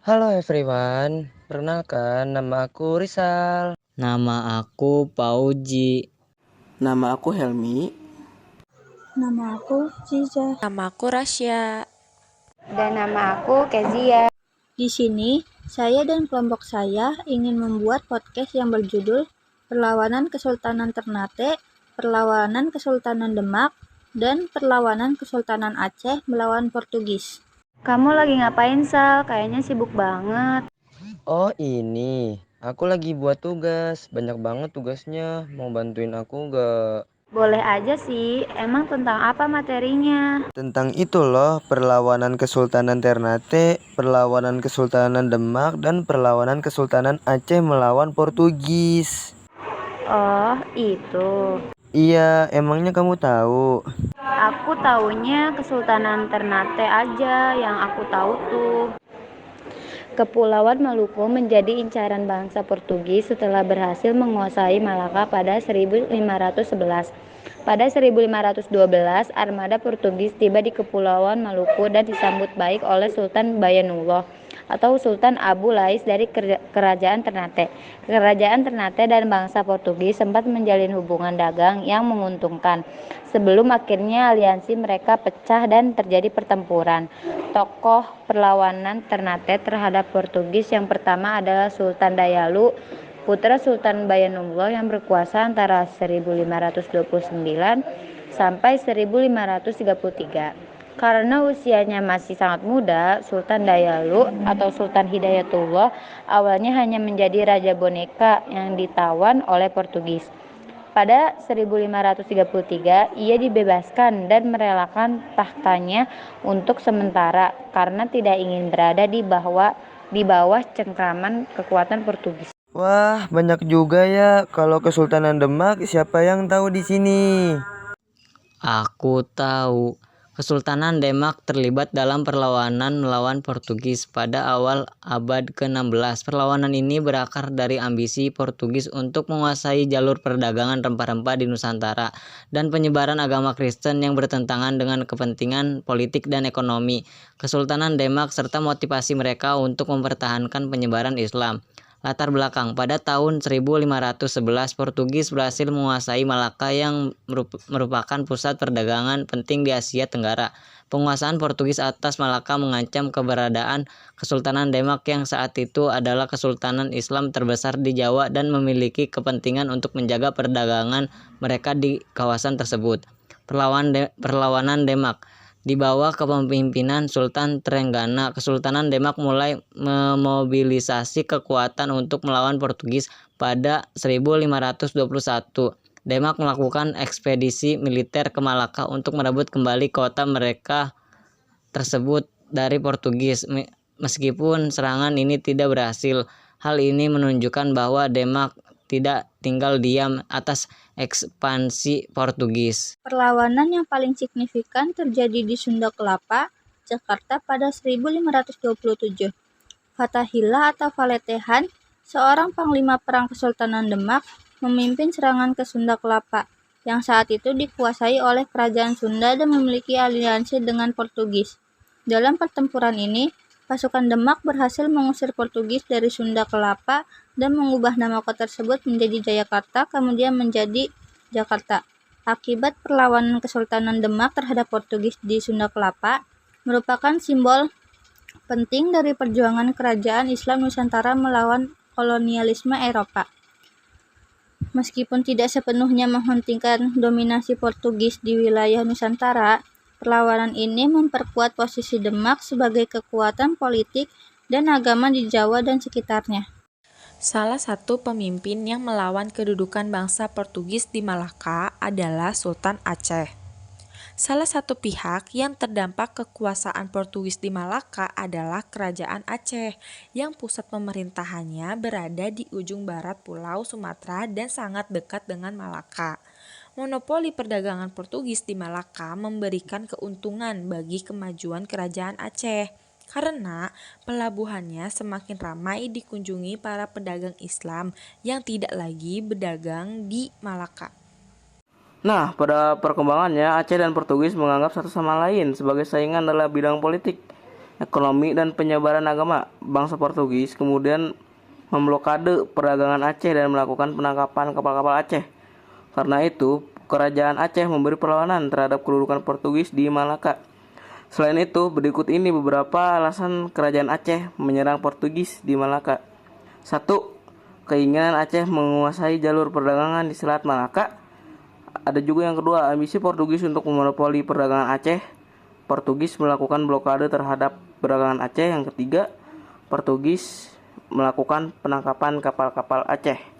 Halo everyone, perkenalkan nama aku Rizal. Nama aku Pauji. Nama aku Helmi. Nama aku Ziza. Nama aku Rasya. Dan nama aku Kezia. Di sini, saya dan kelompok saya ingin membuat podcast yang berjudul Perlawanan Kesultanan Ternate, Perlawanan Kesultanan Demak, dan Perlawanan Kesultanan Aceh melawan Portugis. Kamu lagi ngapain, Sal? Kayaknya sibuk banget. Oh ini, aku lagi buat tugas, banyak banget tugasnya, mau bantuin aku gak? Boleh aja sih, emang tentang apa materinya? Tentang itu loh, perlawanan Kesultanan Ternate, perlawanan Kesultanan Demak, dan perlawanan Kesultanan Aceh melawan Portugis. Oh, itu. Iya, emangnya kamu tahu? Aku taunya Kesultanan Ternate aja yang aku tahu tuh. Kepulauan Maluku menjadi incaran bangsa Portugis setelah berhasil menguasai Malaka pada 1511. Pada 1512, armada Portugis tiba di Kepulauan Maluku dan disambut baik oleh Sultan Bayanulla atau Sultan Abu Lais dari Kerajaan Ternate. Kerajaan Ternate dan bangsa Portugis sempat menjalin hubungan dagang yang menguntungkan sebelum akhirnya aliansi mereka pecah dan terjadi pertempuran. Tokoh perlawanan Ternate terhadap Portugis yang pertama adalah Sultan Dayalu, putra Sultan Bayanulla yang berkuasa antara 1529 sampai 1533. Karena usianya masih sangat muda, Sultan Dayalu atau Sultan Hidayatullah awalnya hanya menjadi raja boneka yang ditawan oleh Portugis. Pada 1533, ia dibebaskan dan merelakan tahtanya untuk sementara karena tidak ingin berada di bawah cengkraman kekuatan Portugis. Wah, banyak juga ya. Kalau Kesultanan Demak, siapa yang tahu di sini? Aku tahu. Kesultanan Demak terlibat dalam perlawanan melawan Portugis pada awal abad ke-16. Perlawanan ini berakar dari ambisi Portugis untuk menguasai jalur perdagangan rempah-rempah di Nusantara dan penyebaran agama Kristen yang bertentangan dengan kepentingan politik dan ekonomi Kesultanan Demak serta motivasi mereka untuk mempertahankan penyebaran Islam. Latar belakang, pada tahun 1511 Portugis berhasil menguasai Malaka yang merupakan pusat perdagangan penting di Asia Tenggara. Penguasaan Portugis atas Malaka mengancam keberadaan Kesultanan Demak yang saat itu adalah kesultanan Islam terbesar di Jawa dan memiliki kepentingan untuk menjaga perdagangan mereka di kawasan tersebut. Perlawanan Demak. Di bawah kepemimpinan Sultan Trenggana, Kesultanan Demak mulai memobilisasi kekuatan untuk melawan Portugis pada 1521. Demak melakukan ekspedisi militer ke Malaka untuk merebut kembali kota mereka tersebut dari Portugis. Meskipun serangan ini tidak berhasil, hal ini menunjukkan bahwa Demak tidak tinggal diam atas ekspansi Portugis. Perlawanan yang paling signifikan terjadi di Sunda Kelapa, Jakarta pada 1527. Fathahillah atau Faletehan, seorang panglima perang Kesultanan Demak, memimpin serangan ke Sunda Kelapa, yang saat itu dikuasai oleh Kerajaan Sunda dan memiliki aliansi dengan Portugis. Dalam pertempuran ini, pasukan Demak berhasil mengusir Portugis dari Sunda Kelapa dan mengubah nama kota tersebut menjadi Jayakarta, kemudian menjadi Jakarta. Akibat perlawanan Kesultanan Demak terhadap Portugis di Sunda Kelapa merupakan simbol penting dari perjuangan kerajaan Islam Nusantara melawan kolonialisme Eropa. Meskipun tidak sepenuhnya menghentikan dominasi Portugis di wilayah Nusantara, perlawanan ini memperkuat posisi Demak sebagai kekuatan politik dan agama di Jawa dan sekitarnya. Salah satu pemimpin yang melawan kedudukan bangsa Portugis di Malaka adalah Sultan Aceh. Salah satu pihak yang terdampak kekuasaan Portugis di Malaka adalah Kerajaan Aceh, yang pusat pemerintahannya berada di ujung barat Pulau Sumatera dan sangat dekat dengan Malaka. Monopoli perdagangan Portugis di Malaka memberikan keuntungan bagi kemajuan Kerajaan Aceh, karena pelabuhannya semakin ramai dikunjungi para pedagang Islam yang tidak lagi berdagang di Malaka. Nah, pada perkembangannya, Aceh dan Portugis menganggap satu sama lain sebagai saingan dalam bidang politik. ekonomi, dan penyebaran agama. Bangsa Portugis kemudian memblokade perdagangan Aceh dan melakukan penangkapan kapal-kapal Aceh. Karena itu, Kerajaan Aceh memberi perlawanan terhadap kedudukan Portugis di Malaka. Selain itu, berikut ini beberapa alasan Kerajaan Aceh menyerang Portugis di Malaka. 1. Keinginan Aceh menguasai jalur perdagangan di Selat Malaka. Ada juga yang kedua, ambisi Portugis untuk memonopoli perdagangan Aceh. Portugis melakukan blokade terhadap perdagangan Aceh. Yang ketiga, Portugis melakukan penangkapan kapal-kapal Aceh.